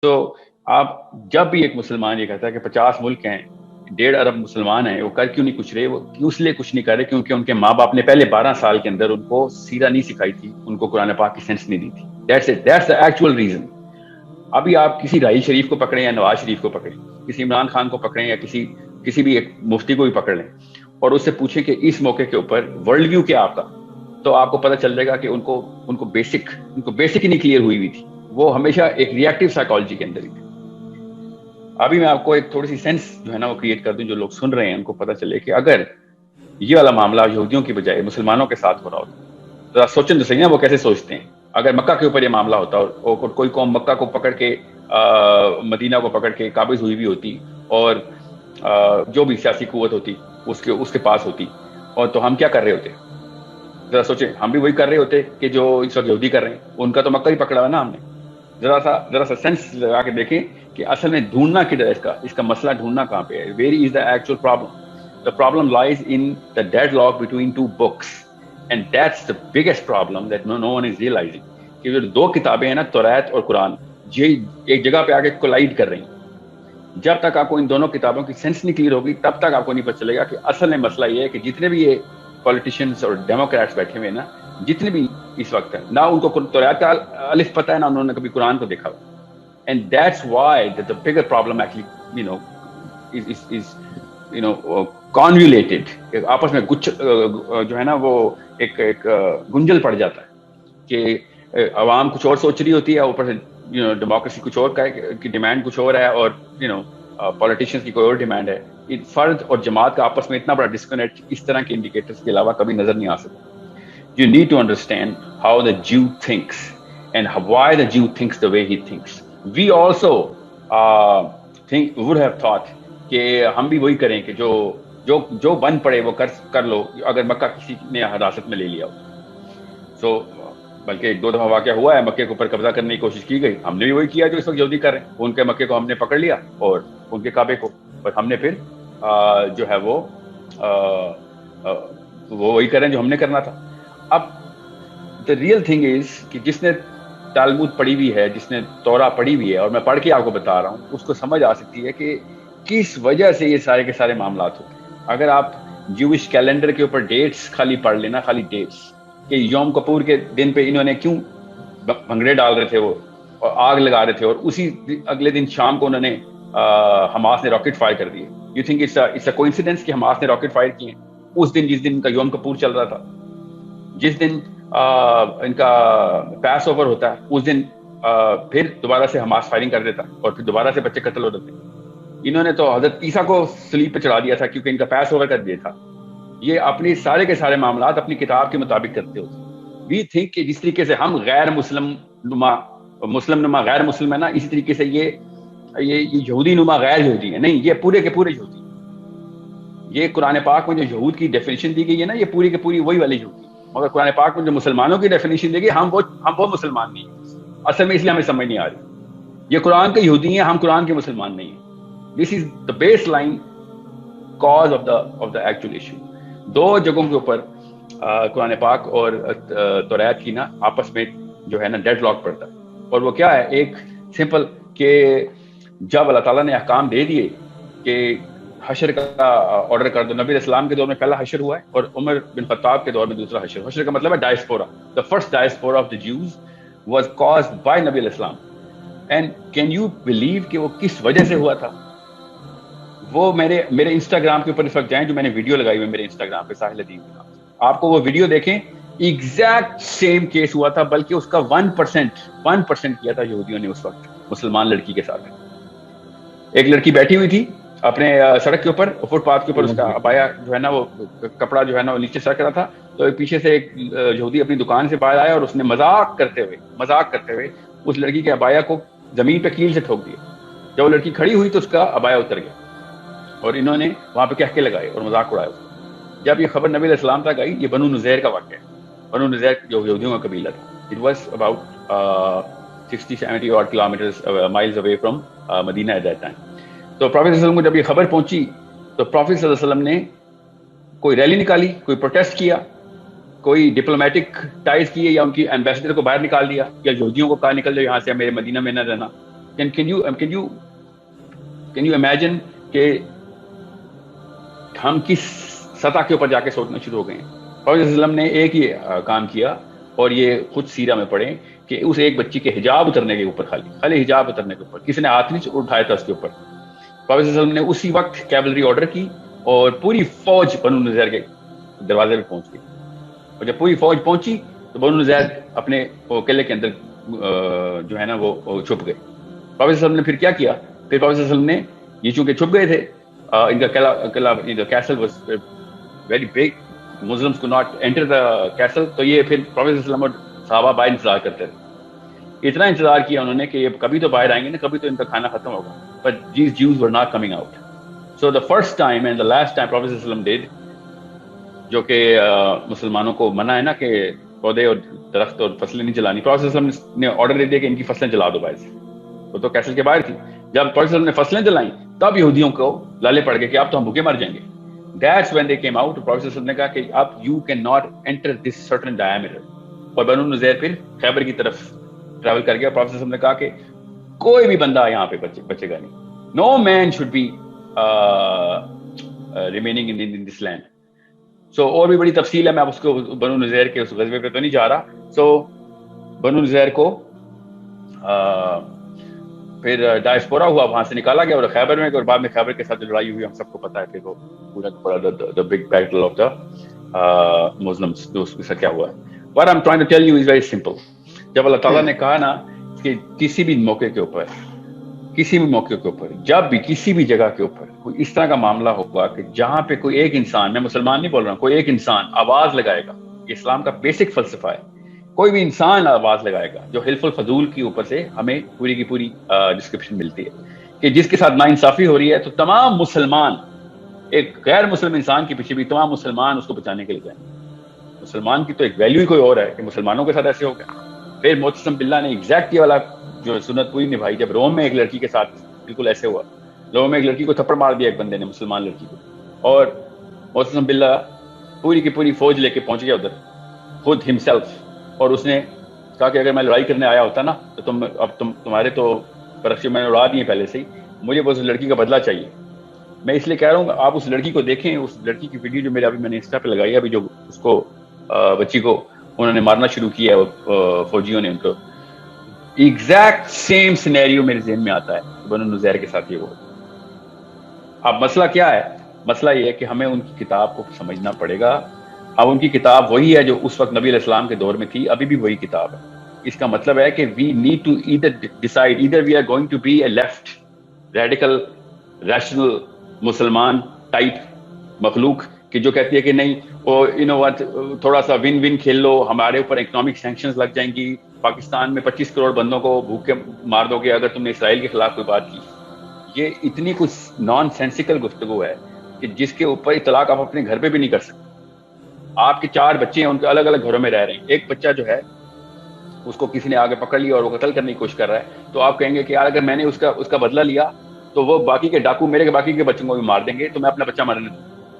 تو آپ جب بھی ایک مسلمان یہ کہتا ہے کہ 50 ملک ہیں، 1.5 ارب مسلمان ہیں، وہ کر کیوں نہیں کچھ رہے؟ وہ اس لیے کچھ نہیں کر رہے کیونکہ ان کے ماں باپ نے پہلے 12 سال کے اندر ان کو سیرہ نہیں سکھائی تھی، ان کو قرآن پاک کی سینس نہیں دی تھی. That's the actual reason. ابھی آپ کسی راہی شریف کو پکڑیں یا نواز شریف کو پکڑیں، کسی عمران خان کو پکڑیں یا کسی بھی ایک مفتی کو بھی پکڑ لیں اور اس سے پوچھیں کہ اس موقع کے اوپر ورلڈ ویو کیا آپ کا، تو آپ کو پتہ چل جائے گا کہ ان کو بیسک ہی نہیں کلیئر ہوئی تھی. وہ ہمیشہ ایک ریئیکٹیو سائیکالوجی کے اندر ہی تھے. ابھی میں آپ کو ایک تھوڑی سی سینس جو ہے نا وہ کریٹ کر دوں، جو لوگ سن رہے ہیں ان کو پتہ چلے کہ اگر یہ والا معاملہ یہودیوں کی بجائے مسلمانوں کے ساتھ ہو رہا ہوتا، ذرا سوچیں تو صحیح نا وہ کیسے سوچتے ہیں. اگر مکہ کے اوپر یہ معاملہ ہوتا اور کوئی قوم مکہ کو پکڑ کے مدینہ کو پکڑ کے قابض ہوئی بھی ہوتی اور جو بھی سیاسی قوت ہوتی اس کے پاس ہوتی، اور تو ہم کیا کر رہے ہوتے؟ ذرا سوچیں، ہم بھی وہی کر رہے ہوتے کہ جو اس وقت یہودی کر رہے ہیں. ان کا تو مکہ ہی پکڑا ہے نا ہم نے. ذرا سا سینس لگا کے دیکھیں کہ اصل میں ڈھونڈنا کدھر ہے اس کا مسئلہ ڈھونڈنا کہاں پہ ہے. Where is the actual problem? The problem lies in the deadlock between two books, and that's the biggest problem that no one is realizing. کہ جو دو کتابیں ہیں نا، توریت اور قرآن، یہ ایک جگہ پہ آگے کولائڈ کر رہی ہیں. جب تک آپ کو ان دونوں کتابوں کی سینس نہیں کلیئر ہوگی تب تک آپ کو نہیں پتہ چلے گا کہ اصل میں مسئلہ یہ ہے کہ جتنے بھی یہ پولیٹیشینس اور ڈیموکریٹس بیٹھے ہوئے ہیں نا، جتنے بھی اس وقت ہیں، نہ ان کو توریت کا الف پتہ ہے، نہ انہوں نے کبھی قرآن کو دیکھا. And that's why the bigger problem actually is convoluted. آپس میں جو ہے نا وہ ایک گنجل پڑ جاتا ہے کہ عوام کچھ اور سوچ رہی ہوتی ہے، اوپر سے ڈیموکریسی کچھ اور کی ڈیمانڈ کچھ اور ہے، اور پولیٹیشینس کی کوئی اور ڈیمانڈ ہے. فرد اور جماعت کا آپس میں اتنا بڑا ڈسکنیکٹ اس طرح کے انڈیکیٹرز کے علاوہ کبھی نظر نہیں آ سکتا. You need to understand how the Jew thinks and why the Jew thinks the way he thinks. We also would have thought کہ ہم بھی وہی کریں کہ جو بن پڑے وہ کر لو اگر مکہ کسی نے حراست میں لے لیا ہو. بلکہ 1-2 دفعہ واقعہ ہوا ہے، مکے کے اوپر قبضہ کرنے کی کوشش کی گئی. ہم نے بھی وہی کیا جو اس وقت یہودی کر رہے ہیں. ان کے مکے کو ہم نے پکڑ لیا اور ان کے کعبے کو، اور ہم نے پھر جو ہے وہ وہی کریں جو ہم نے کرنا تھا. اب the real thing is کہ جس نے تالمود پڑھی ہوئی ہے، جس نے تورا پڑھی ہوئی ہے، اور میں پڑھ کے آپ کو بتا رہا ہوں، اس کو سمجھ آ سکتی ہے کہ کس وجہ سے یہ سارے کے سارے معاملات ہوتے ہیں. اگر آپ جوش کیلنڈر کے اوپر ڈیٹس خالی پڑھ لینا، خالی ڈیٹس کہ یوم کپور کے دن پہ انہوں نے کیوں بھنگڑے ڈال رہے تھے وہ اور آگ لگا رہے تھے، اور اسی اگلے دن شام کو انہوں نے حماس نے راکٹ فائر کر دیے. You think it's a coincidence کہ حماس نے راکٹ فائر کیے اس دن جس دن ان کا یوم کپور چل رہا تھا، جس دن ان کا پیس اوور ہوتا ہے اس دن پھر دوبارہ سے حماس فائرنگ کر دیتا اور پھر دوبارہ سے بچے قتل ہو جاتے. انہوں نے تو حضرت عیسیٰ کو صلیب پہ چڑھا دیا تھا کیونکہ ان کا پیس اوور کر دیا تھا. یہ اپنی سارے کے سارے معاملات اپنی کتاب کے مطابق کرتے ہوتے. وی تھنک کہ جس طریقے سے ہم غیر مسلم نما غیر مسلم ہے نا، اسی طریقے سے یہ یہودی نما غیر یہودی ہے. نہیں، یہ پورے کے پورے یہودی. یہ قرآن پاک میں جو یہود کی ڈیفینیشن دی گئی ہے نا، یہ پوری کے پوری وہی والی یہودی. مگر قرآن پاک میں جو مسلمانوں کی ڈیفینیشن دی گئی، ہم وہ مسلمان نہیں ہیں. اصل میں اس لیے ہمیں سمجھ نہیں آ رہی. یہ قرآن کے یہودی ہیں، ہم قرآن کے مسلمان نہیں ہیں. This is the baseline cause of the actual issue. 2 جگہوں کے اوپر قرآن پاک اور توریت کی نا آپس میں جو ہے نا ڈیڈ لاک پڑتا ہے. اور وہ کیا ہے؟ ایک سمپل کہ جب اللہ تعالیٰ نے احکام دے دیے کہ حشر کا آرڈر کر دو. نبی علیہ السلام کے دور میں پہلا حشر ہوا ہے اور عمر بن خطاب کے دور میں دوسرا حشر. حشر کا مطلب ہے diaspora. The first diaspora of the Jews was caused by نبی علیہ السلام. And can you believe کہ وہ کس وجہ سے ہوا تھا؟ وہ میرے انسٹاگرام کے اوپر اس وقت جائیں، جو میں نے ویڈیو لگائی ہوئی میرے انسٹاگرام پہ ساحل ادیب کے نام سے، آپ کو وہ ویڈیو دیکھیں. ایگزیکٹ سیم کیس ہوا تھا، بلکہ اس کا 1% کیا تھا یہودیوں نے اس وقت مسلمان لڑکی کے ساتھ. ایک لڑکی بیٹھی ہوئی تھی اپنے سڑک کے اوپر، فٹ پاتھ کے اوپر، اس کا ابایا جو ہے نا وہ کپڑا جو ہے نا وہ نیچے سرک رہا تھا. تو پیچھے سے ایک یہودی اپنی دکان سے باہر آیا اور اس نے مذاق کرتے ہوئے اس لڑکی کے ابایا کو زمین پہ کیل سے ٹھوک دیا. جب وہ لڑکی کھڑی ہوئی تو اس کا ابایا اتر گیا اور انہوں نے وہاں پہ کہہ کے لگائے اور مذاق اڑایا. جب یہ خبر نبی علیہ السلام تک آئی، یہ بنو نذیر کا واقعہ ہے. بنو نذیر جو یہودیوں کا قبیلہ تھا. It was about 60-70 odd kilometers miles away from Medina at that time. تو پروفیٹ صلی اللہ علیہ وسلم کو جب یہ خبر پہنچی تو پروفیٹ صلی اللہ علیہ وسلم نے کوئی ریلی نکالی، کوئی پروٹیسٹ کیا، کوئی ڈپلومیٹک ٹائز کیے، یا ان کی ایمبیسڈر کو باہر نکال دیا، یا یہودیوں کو کہا نکل جاؤ یہاں سے، میرے مدینہ میں نہ رہنا. Can you imagine کہ ہم کس سطح کے اوپر جا کے سوچنا شروع ہو گئے ہیں. پروفیٹ صلی اللہ علیہ وسلم نے ایک ہی کام کیا, اور یہ خود سیرہ میں پڑھیں کہ اس ایک بچی کے حجاب اترنے کے اوپر, خالی حجاب اترنے کے اوپر کسی نے ہاتھ نہیں اٹھایا تھا اس کے اوپر. پروفیٹ صلی اللہ علیہ وسلم نے اسی وقت کیولری آرڈر کی اور پوری فوج بنو نذیر کے دروازے پہ پہنچ گئی. اور جب پوری فوج پہنچی تو بنو نذیر اپنے قلعے کے اندر جو ہے نا وہ چھپ گئے. پروفیٹ صلی اللہ علیہ وسلم نے پھر کیا کیا, پھر پروفیٹ صلی اللہ علیہ وسلم نے یہ چونکہ چھپ گئے تھے, ان کا قلعہ castle was very big, Muslims کو ناٹ انٹر دا کیسل, تو یہ پھر پروفیٹ صلی اللہ علیہ وسلم اور صحابہ باہر انتظار کرتے تھے. اتنا انتظار کیا انہوں نے کہ یہ کبھی تو باہر آئیں گے نا, کبھی تو ان کا کھانا ختم ہوگا. But these Jews were not coming out. So the first time and the last time Prophet ﷺ did, جو کہ مسلمانوں کو منع ہے نا کہ پودے اور درخت اور فصلیں نہیں جلانی, Prophet ﷺ نے آرڈر دے دیا کہ ان کی فصلیں جلا دو باہر سے. وہ تو کیسل کے باہر تھی. جب Prophet ﷺ نے فصلیں جلائیں تب یہودیوں کو لالے پڑ گئے کہ اب تو ہم بھوکے مر جائیں گے. That's when they came out. Prophet ﷺ نے کہا کہ اب you cannot enter this certain diameter. اور بنو نذیر پھر خیبر کی طرف ٹریول کر گیا. Prophet ﷺ نے کہا کہ کوئی بھی بندہ یہاں پہ بچے گا نہیں. No man should be remaining in this land. So اور بھی بڑی تفصیل ہے, میں اب اس کو بنو نذیر کے اس غزوے پہ تو نہیں جا رہا. So بنو نذیر کو پھر ڈائسپورا ہوا, وہاں سے نکالا گیا اور خیبر میں, اور بعد میں خیبر کے ساتھ جو لڑائی ہوئی ہم سب کو پتا ہے. پھر وہ پورا the big battle of the Muslims, اس کے ساتھ کیا ہوا ہے. What I'm trying to tell you is very simple. جب اللہ تعالیٰ نے کہا نا کہ کسی بھی موقع کے اوپر, جب بھی کسی بھی جگہ کے اوپر کوئی اس طرح کا معاملہ ہوگا کہ جہاں پہ کوئی ایک انسان, میں مسلمان نہیں بول رہا ہوں, کوئی ایک انسان آواز لگائے گا, یہ اسلام کا بیسک فلسفہ ہے, کوئی بھی انسان آواز لگائے گا جو حلف الفضول کی اوپر سے ہمیں پوری کی پوری ڈسکرپشن ملتی ہے کہ جس کے ساتھ ناانصافی ہو رہی ہے, تو تمام مسلمان, ایک غیر مسلم انسان کے پیچھے بھی تمام مسلمان اس کو بچانے کے لیے جائیں. مسلمان کی تو ایک ویلیو ہی کوئی اور ہے کہ مسلمانوں کے ساتھ ایسے ہو گیا. پھر معتصم باللہ نے ایگزیکٹ یہ والا جو سنت پوری نبھائی, جب روم میں ایک لڑکی کے ساتھ بالکل ایسے ہوا. روم میں ایک لڑکی کو تھپڑ مار دیا ایک بندے نے, مسلمان لڑکی کو, اور معتصم باللہ پوری کی پوری فوج لے کے پہنچ گیا ادھر خود ہمسیلف, اور اس نے کہا کہ اگر میں لڑائی کرنے آیا ہوتا نا تو تمہارے تو پرچے میں نے اڑا دیے پہلے سے ہی, مجھے بس اس لڑکی کا بدلہ چاہیے. میں اس لیے کہہ رہا ہوں آپ اس لڑکی کو دیکھیں, اس لڑکی کی ویڈیو جو میں نے انسٹا پہ لگائی ہے ابھی, جو اس کو بچی کو انہوں نے مارنا شروع کیا ہے فوجیوں نے, ان کو ایگزیکٹ سیم سینیریو میرے ذہن میں آتا ہے بنو نذیر کے ساتھ یہ ہوا. اب مسئلہ کیا ہے؟ مسئلہ یہ ہے کہ ہمیں ان کی کتاب کو سمجھنا پڑے گا. اب ان کی کتاب وہی ہے جو اس وقت نبی علیہ السلام کے دور میں تھی, ابھی بھی وہی کتاب ہے. اس کا مطلب ہے کہ we need to decide either we are going to be a left radical rational مسلمان ٹائپ مخلوق کہ جو کہتی ہے کہ نہیں وہ تھوڑا سا ون کھیل لو, ہمارے اوپر اکنامک سینکشنز لگ جائیں گی, پاکستان میں 25 کروڑ بندوں کو بھوک کے مار دو گے اگر تم نے اسرائیل کے خلاف کوئی بات کی. یہ اتنی کچھ نان سینسیکل گفتگو ہے کہ جس کے اوپر اطلاق آپ اپنے گھر پہ بھی نہیں کر سکتے. آپ کے 4 بچے ہیں, ان کے الگ الگ گھروں میں رہ رہے ہیں, ایک بچہ جو ہے اس کو کسی نے آگے پکڑ لیا اور وہ قتل کرنے کی کوشش کر رہا ہے, تو آپ کہیں گے کہ یار اگر میں نے اس کا بدلہ لیا تو وہ باقی کے ڈاکو میرے باقی کے بچوں کو بھی مار دیں گے, تو میں اپنا بچہ مرنے دوں.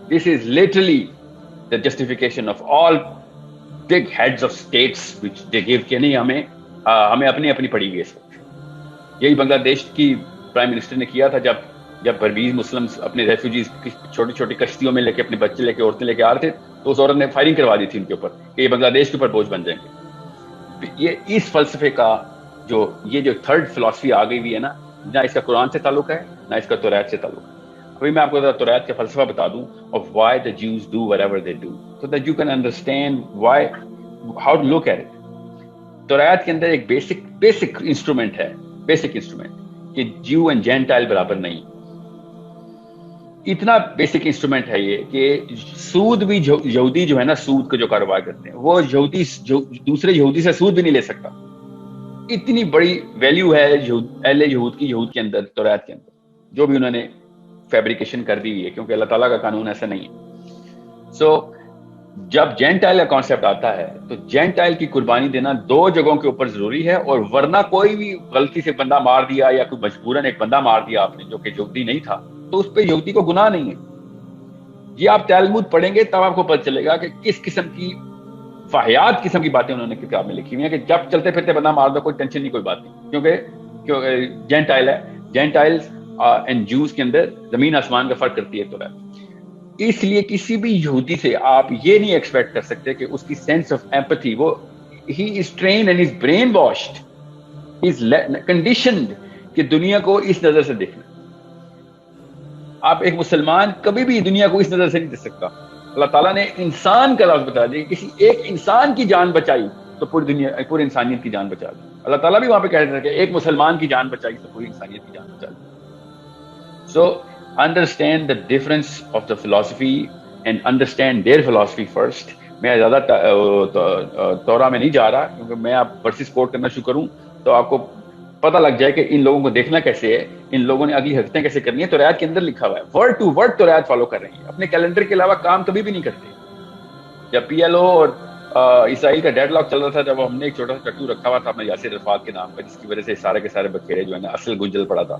This is literally the justification of all big heads of states which they give کہ نہیں ہمیں اپنی پڑی گئی. اس وقت یہی بنگلہ دیش کی پرائم منسٹر نے کیا تھا جب برمیز مسلمز اپنے ریفیوجیز چھوٹی چھوٹی کشتیوں میں لے کے اپنے بچے لے کے عورتیں لے کے آ رہے تھے, تو اس عورت نے فائرنگ کروا دی تھی ان کے اوپر کہ یہ بنگلہ دیش کے اوپر بوجھ بن جائیں گے. یہ اس فلسفے کا جو تھرڈ فلسفی آ گئی ہوئی ہے نا, نہ اس کا قرآن سے تعلق ہے نہ اس کا توریت سے تعلق ہے. ابھی میں آپ کو توریت کا فلسفہ بتا دوں of why the Jews do whatever they do so that you can understand how to look at it. توریت کے اندر ایک بیسک انسٹرومنٹ ہے, کہ Jew and Gentile برابر نہیں. اتنا بیسک انسٹرومنٹ ہے یہ کہ سود بھی یہودی جو ہے نا, سود کا جو کاروبار کرتے ہیں وہ یہودی دوسرے یہودی سے سود بھی نہیں لے سکتا. اتنی بڑی ویلیو ہے اہل یہود کے اندر, توریت کے اندر, جو بھی انہوں نے فیبریکیشن کر دی ہے, کیونکہ اللہ تعالیٰ کا قانون ایسا نہیں ہے. سو جب جینٹائل کا کانسیپٹ آتا ہے تو جینٹائل کی قربانی دینا 2 جگہوں کے اوپر ضروری ہے, اور ورنہ کوئی بھی غلطی سے بندہ مار دیا یا کوئی مجبوراً ایک بندہ مار دیا آپ نے جو کہ یہودی نہیں تھا, تو اس پہ یہودی کو گناہ نہیں ہے. یہ آپ تلمود پڑھیں گے تب آپ کو پتہ چلے گا کہ کس قسم کی فاحیات قسم کی باتیں انہوں نے کتاب میں لکھی ہوئی ہیں کہ جب چلتے پھرتے بندہ مار دو کوئی ٹینشن نہیں, کوئی بات نہیں, کیونکہ جینٹائل ہے. جینٹائلز اینڈ جوز کے اندر زمین آسمان کا فرق کرتی ہے تورات. اس لیے کسی بھی یہودی سے آپ یہ نہیں ایکسپیکٹ کر سکتے کہ اس کی سینس آف ایمپتھی, وہ ہی is trained and is brainwashed, is conditioned کہ دنیا کو اس نظر سے دیکھنا. آپ ایک مسلمان کبھی بھی دنیا کو اس نظر سے نہیں دیکھ سکتا. اللہ تعالیٰ نے انسان کا لفظ بتا دیا, کسی ایک انسان کی جان بچائی تو پوری دنیا, پوری انسانیت کی جان بچا دی. اللہ تعالیٰ بھی وہاں پہ کہہ رہے تھے کہ ایک مسلمان کی جان بچائی تو پوری انسانیت کی جان بچا دی. So understand the difference of the philosophy and understand their philosophy first. میں زیادہ تورا میں نہیں جا رہا کیونکہ میں آپ ورسز کوٹ کرنا شروع کروں تو آپ کو پتہ لگ جائے کہ ان لوگوں کو دیکھنا کیسے ہے, ان لوگوں نے اگلی حرکتیں کیسے کرنی ہے. تورات کے اندر لکھا ہوا ہے, ورڈ ٹو ورڈ تورات فالو کر رہے ہیں, اپنے کیلنڈر کے علاوہ کام کبھی بھی نہیں کرتے. جب پی ایل او اور اسرائیل کا ڈیڈ لاک چل رہا تھا, جب ہم نے ایک چھوٹا سا ٹٹو رکھا ہوا تھا اپنے یاسر عرفات کے نام پر, جس کی وجہ سے سارے کے سارے بکھیرے جو ہے نا اصل گنجل پڑا تھا,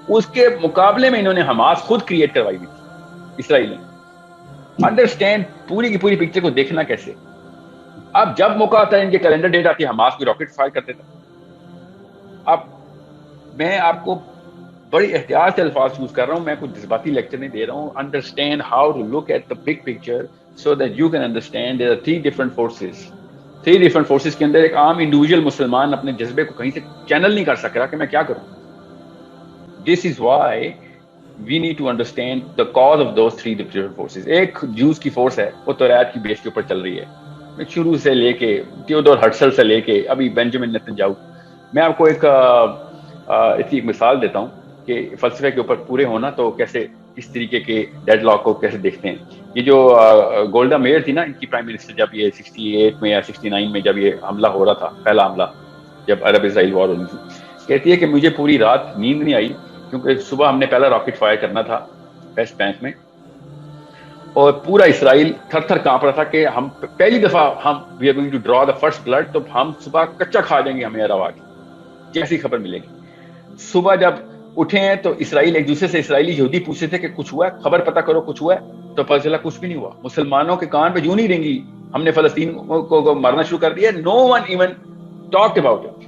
اس کے مقابلے میں انہوں نے حماس خود کریٹ کروائی ہوئی تھی اسرائیل نے. انڈرسٹینڈ پوری کی پوری پکچر کو دیکھنا کیسے. اب جب موقع آتا ہے, ان کے کیلنڈر ڈیٹ آتی ہے, حماس بھی راکٹ فائر کرتے تھے. اب میں آپ کو بڑی احتیاط سے الفاظ یوز کر رہا ہوں, میں کوئی جذباتی لیکچر نہیں دے رہا ہوں. Understand how to look at the big picture so that you can understand there are 3 different forces. 3 different forces کے اندر ایک عام انڈیویجول مسلمان اپنے جذبے کو کہیں سے چینل نہیں کر سک رہا کہ میں کیا کروں. This is why we need to understand the cause of those 3 different forces. ایک جوز کی فورس ہے, وہ تورات کی بیس کے اوپر چل رہی ہے, شروع سے لے کے تھیوڈور ہرٹزل سے لے کے ابھی بینجامن نیتنیاہو. میں آپ کو ایک اس کی ایک مثال دیتا ہوں کہ فلسفے کے اوپر پورے ہونا تو کیسے, اس طریقے کے ڈیڈ لاک کو کیسے دیکھتے ہیں. یہ جو گولڈا میئر تھی نا, ان کی پرائم منسٹر, جب یہ 68 میں یا 69 میں جب یہ حملہ ہو رہا تھا, پہلا حملہ جب عرب اسرائیل وار ہونی تھی, کہتی ہے کہ مجھے پوری رات نیند نہیں آئی کیونکہ صبح ہم نے پہلا راکٹ فائر کرنا تھا ویسٹ بینک میں, اور پورا اسرائیل تھر تھر کانپ رہا تھا کہ ہم پہلی دفعہ ہم we are going to draw the first blood, تو ہم صبح کچا کھا جائیں گے ہمیں روا کی, جیسی خبر ملے گی. صبح جب اٹھے ہیں تو اسرائیل ایک دوسرے سے, اسرائیلی یہودی پوچھتے تھے کہ کچھ ہوا ہے, خبر پتہ کرو کچھ ہوا ہے, تو پتہ چلا کچھ بھی نہیں ہوا. مسلمانوں کے کان پہ جوں نہیں رنگی, ہم نے فلسطین کو مارنا شروع کر دیا. No one even talked about it.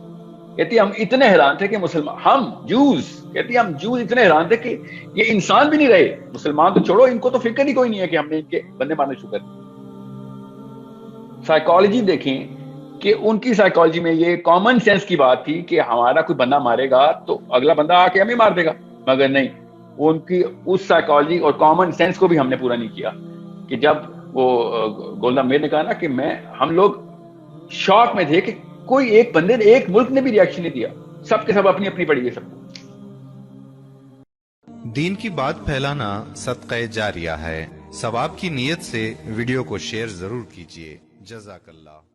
کہتی ہم اتنے حیران تھے کہ مسلمان, ہم جوز, کہتی ہم جوز اتنے حیران تھے کہ یہ انسان بھی نہیں رہے, مسلمان تو چھوڑو, ان کو تو فکر ہی کوئی نہیں ہے کہ ہم نے ان کے بندے مارنے شروع کر دیے. سائیکالوجی دیکھیں کہ ان کی سائیکالوجی میں یہ کامن سینس کی بات تھی کہ ہمارا کوئی بندہ مارے گا تو اگلا بندہ آ کے ہمیں مار دے گا, مگر نہیں, ان کی اس سائیکالوجی اور کامن سینس کو بھی ہم نے پورا نہیں کیا. کہ جب وہ گولڈا میئر نے کہا نا کہ ہم لوگ شاک میں تھے کہ کوئی ایک بندے نے, ایک ملک نے بھی ریاکشن نہیں دیا, سب کے سب اپنی اپنی پڑی ہے سب کو. دین کی بات پھیلانا صدقہ جاریہ ہے. ثواب کی نیت سے ویڈیو کو شیئر ضرور کیجیے. جزاک اللہ.